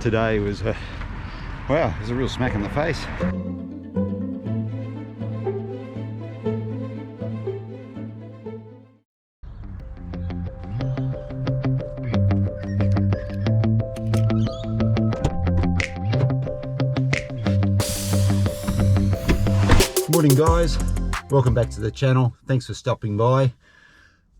today was wow, it was a real smack in the face. Morning guys, welcome back to the channel. Thanks for stopping by.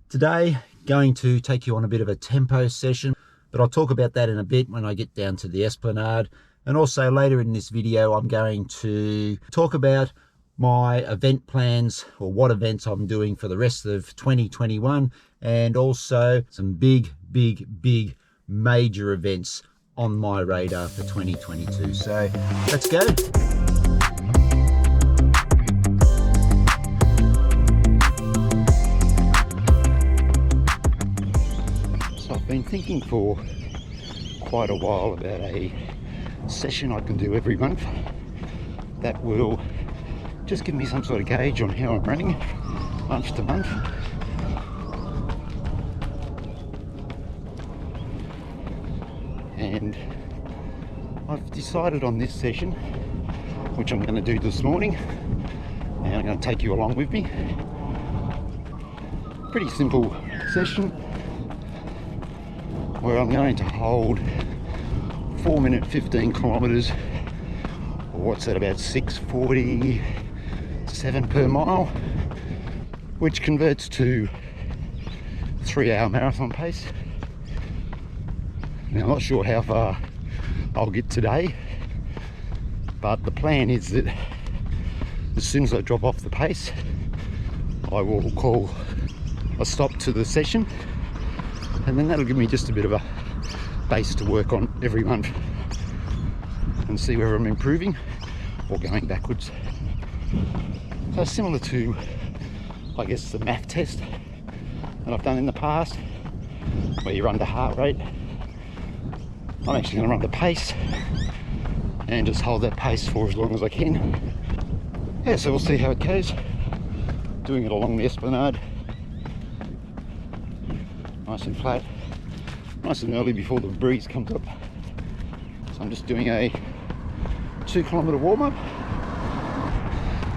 Today going to take you on a bit of a tempo session, but I'll talk about that in a bit when I get down to the Esplanade. And also later in this video I'm going to talk about my event plans, or what events I'm doing for the rest of 2021, and also some big major events on my radar for 2022. So let's go. I've been thinking for quite a while about a session I can do every month that will just give me some sort of gauge on how I'm running month to month. And I've decided on this session, which I'm going to do this morning, and I'm going to take you along with me. Pretty simple session, where I'm going to hold 4 minute 15 kilometers, or what's that, about 6:47 per mile, which converts to 3-hour marathon pace. Now I'm not sure how far I'll get today, but the plan is that as soon as I drop off the pace, I will call a stop to the session, and then that'll give me just a bit of a base to work on every month and see where I'm improving or going backwards. So similar to, I guess, the math test that I've done in the past, where you run the heart rate. I'm actually going to run the pace and just hold that pace for as long as I can. Yeah, so we'll see how it goes. Doing it along the Esplanade. Nice and flat, nice and early before the breeze comes up. So I'm just doing a 2 kilometer warm up,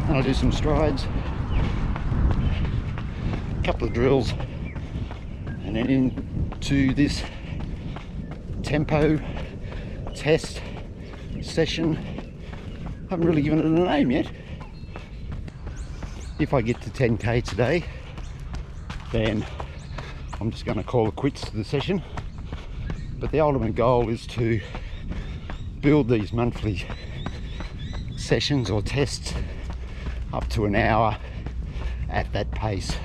and I'll do some strides, a couple of drills, and then into this tempo test session. I haven't really given it a name yet. If I get to 10k today, then I'm just going to call it quits to the session. But the ultimate goal is to build these monthly sessions or tests up to an hour at that pace.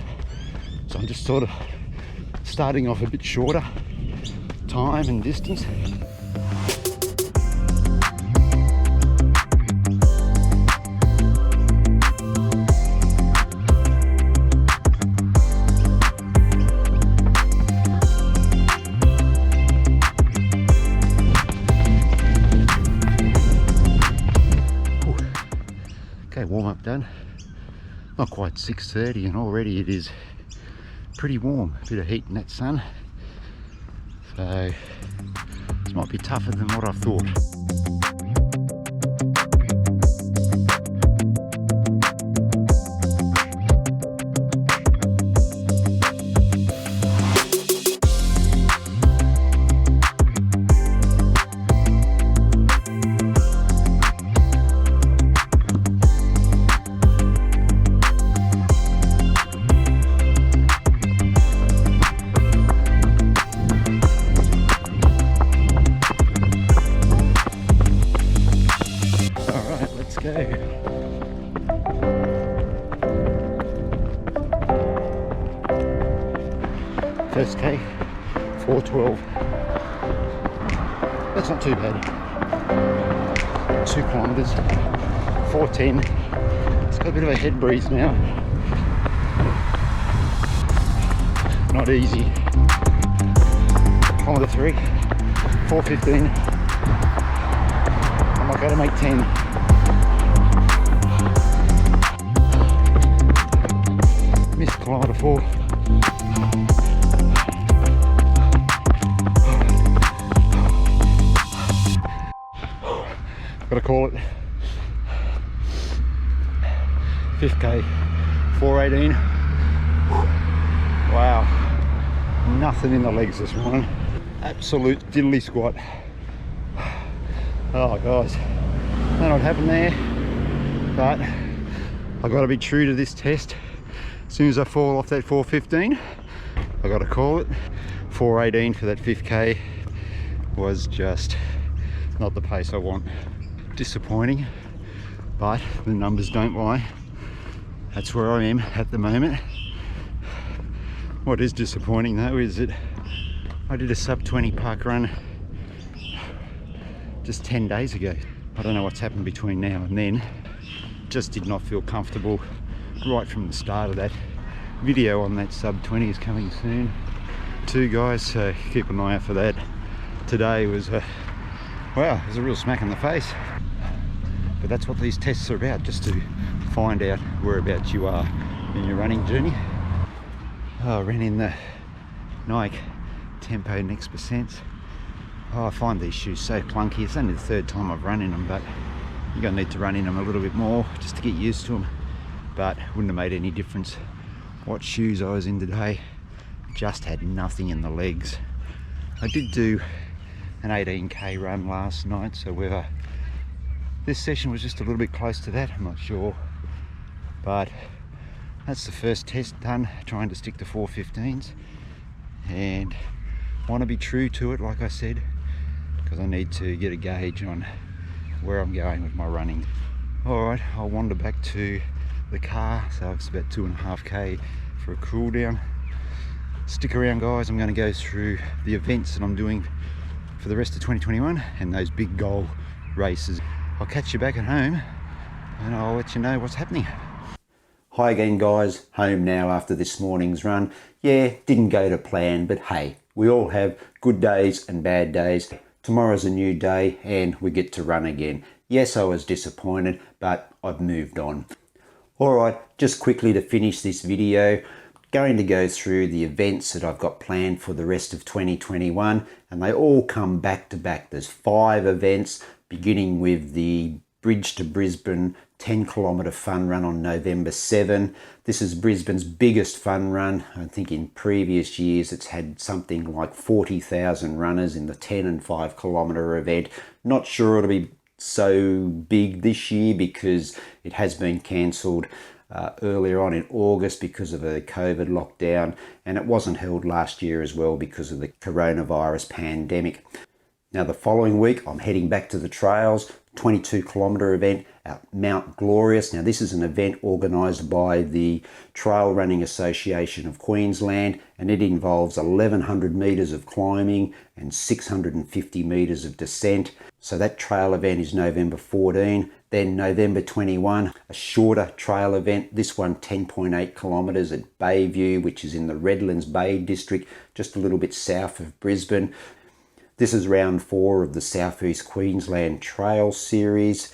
So I'm just sort of starting off a bit shorter time and distance. Warm up done. Not quite 6:30 and already it is pretty warm. A bit of heat in that sun. So this might be tougher than what I thought. First K, 4:12. That's not too bad. 2 kilometers, 4:10. It's got a bit of a head breeze now. Not easy. Kilometer 3, 4:15. I'm not going to make 10. Missed kilometer 4. Gotta call it. 5k, 4:18. Wow, nothing in the legs this morning. Absolute diddly squat. Oh guys, that not happened there, but I got to be true to this test. As soon as I fall off that 4:15, I got to call it. 4:18 for that 5k was just not the pace I want. Disappointing, but the numbers don't lie. That's where I am at the moment. What is disappointing though is that I did a sub 20 park run just 10 days ago. I don't know what's happened between now and then. Just did not feel comfortable right from the start of that. Video on that sub 20 is coming soon too, guys, so keep an eye out for that. Today was wow, it was a real smack in the face, but that's what these tests are about, just to find out whereabouts you are in your running journey. I ran in the Nike Tempo Next Percents. I find these shoes so clunky. It's only the third time I've run in them, but you're gonna need to run in them a little bit more just to get used to them. But wouldn't have made any difference what shoes I was in today. Just had nothing in the legs. I did do an 18k run last night, so whether this session was just a little bit close to that, I'm not sure. But that's the first test done, trying to stick to 4:15s, and want to be true to it, like I said, because I need to get a gauge on where I'm going with my running. All right, I'll wander back to the car, so it's about 2.5k for a cool down. Stick around, guys. I'm going to go through the events that I'm doing for the rest of 2021 and those big goal races. I'll catch you back at home and I'll let you know what's happening. Hi again, guys. Home now after this morning's run. Yeah, didn't go to plan, but hey, we all have good days and bad days. Tomorrow's a new day and we get to run again. Yes, I was disappointed, but I've moved on. All right, just quickly to finish this video, going to go through the events that I've got planned for the rest of 2021, and they all come back to back. There's 5 events, beginning with the Bridge to Brisbane 10-kilometre fun run on November 7. This is Brisbane's biggest fun run. I think in previous years it's had something like 40,000 runners in the 10 and 5 kilometre event. Not sure it'll be so big this year because it has been cancelled earlier on in August because of a COVID lockdown, and it wasn't held last year as well because of the coronavirus pandemic. Now the following week I'm heading back to the trails, 22-kilometre event at Mount Glorious. Now this is an event organised by the Trail Running Association of Queensland, and it involves 1,100 metres of climbing and 650 metres of descent. So that trail event is November 14. Then November 21, a shorter trail event, this one 10.8 kilometres at Bayview, which is in the Redlands Bay district, just a little bit south of Brisbane. This is round 4 of the South East Queensland Trail Series.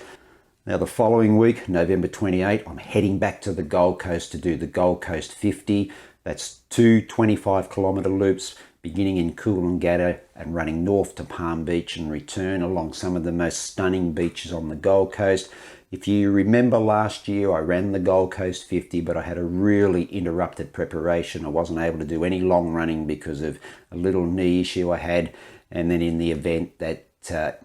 Now the following week, November 28, I'm heading back to the Gold Coast to do the Gold Coast 50. That's 2 25-kilometre loops, beginning in Coolangatta and running north to Palm Beach and return along some of the most stunning beaches on the Gold Coast. If you remember last year, I ran the Gold Coast 50, but I had a really interrupted preparation. I wasn't able to do any long running because of a little knee issue I had. And then in the event, that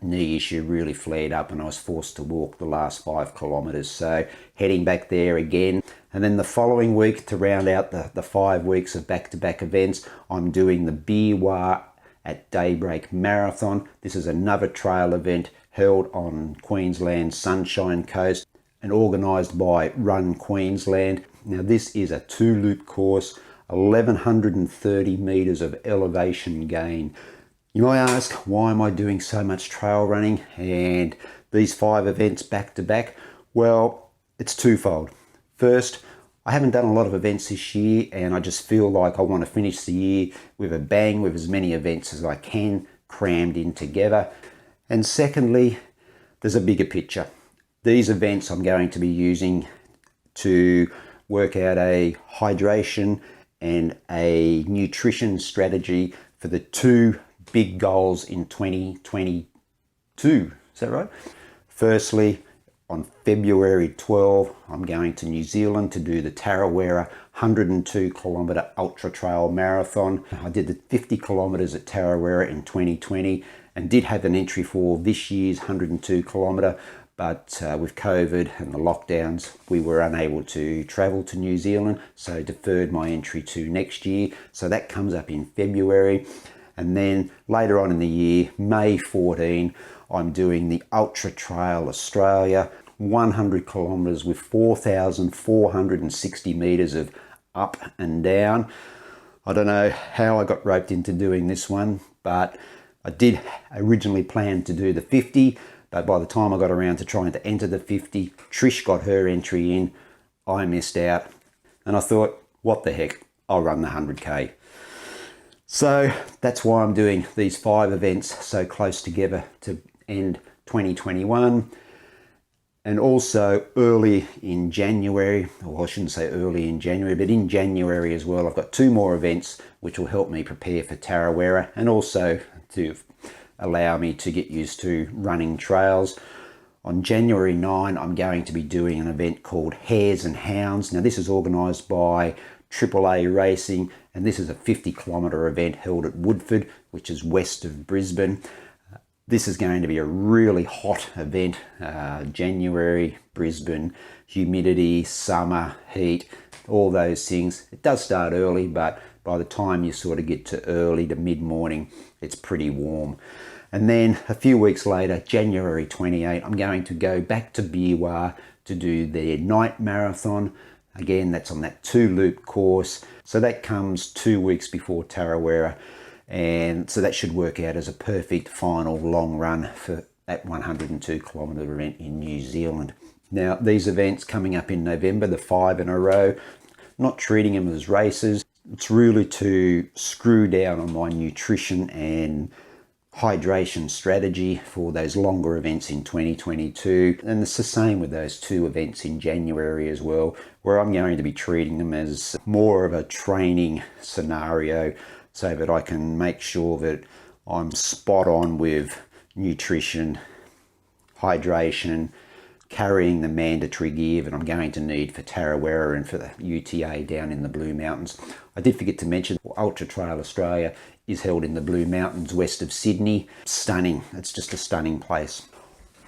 knee issue really flared up and I was forced to walk the last 5 kilometres. So heading back there again. And then the following week, to round out the 5 weeks of back-to-back events, I'm doing the Beerwah at Daybreak Marathon. This is another trail event held on Queensland's Sunshine Coast and organised by Run Queensland. Now this is a 2-loop course, 1,130 metres of elevation gain. You might ask, why am I doing so much trail running and these 5 events back to back? Well, it's twofold. First, I haven't done a lot of events this year and I just feel like I want to finish the year with a bang, with as many events as I can crammed in together. And secondly, there's a bigger picture. These events I'm going to be using to work out a hydration and a nutrition strategy for the 2 big goals in 2022. Is that right? Firstly, on February 12, I'm going to New Zealand to do the Tarawera 102 kilometre ultra trail marathon. I did the 50 kilometres at Tarawera in 2020 and did have an entry for this year's 102 kilometre, but with COVID and the lockdowns, we were unable to travel to New Zealand, so deferred my entry to next year. So that comes up in February. And then later on in the year, May 14, I'm doing the Ultra Trail Australia, 100 kilometres with 4,460 metres of up and down. I don't know how I got roped into doing this one, but I did originally plan to do the 50, but by the time I got around to trying to enter the 50, Trish got her entry in, I missed out, and I thought, what the heck, I'll run the 100k. So that's why I'm doing these 5 events so close together to end 2021. And also early in January, well, I shouldn't say early in January, but in January as well, I've got 2 more events which will help me prepare for Tarawera and also to allow me to get used to running trails. On January 9, I'm going to be doing an event called Hares and Hounds. Now this is organised by AAA Racing, and this is a 50 kilometre event held at Woodford, which is west of Brisbane. This is going to be a really hot event. January, Brisbane, humidity, summer, heat, all those things. It does start early, but by the time you sort of get to early to mid-morning, it's pretty warm. And then a few weeks later, January 28, I'm going to go back to Beerwah to do their night marathon. Again, that's on that 2-loop course. So that comes 2 weeks before Tarawera. And so that should work out as a perfect final long run for that 102 kilometre event in New Zealand. Now, these events coming up in November, the 5 in a row, not treating them as races. It's really to screw down on my nutrition and hydration strategy for those longer events in 2022. And it's the same with those 2 events in January as well, where I'm going to be treating them as more of a training scenario so that I can make sure that I'm spot on with nutrition, hydration, carrying the mandatory gear that I'm going to need for Tarawera and for the UTA down in the Blue Mountains. I did forget to mention Ultra Trail Australia is held in the Blue Mountains west of Sydney. Stunning. It's just a stunning place.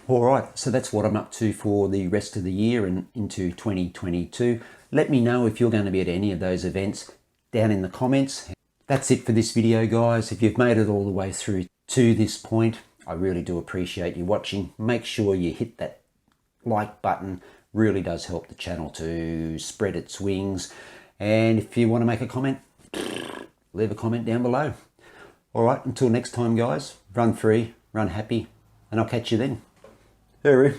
All right, so that's what I'm up to for the rest of the year and into 2022. Let me know if you're going to be at any of those events down in the comments. That's it for this video, guys. If you've made it all the way through to this point, I really do appreciate you watching. Make sure you hit that like button. Really does help the channel to spread its wings. And if you want to make a comment, leave a comment down below. All right, until next time, guys, run free, run happy, and I'll catch you then. Hooroo.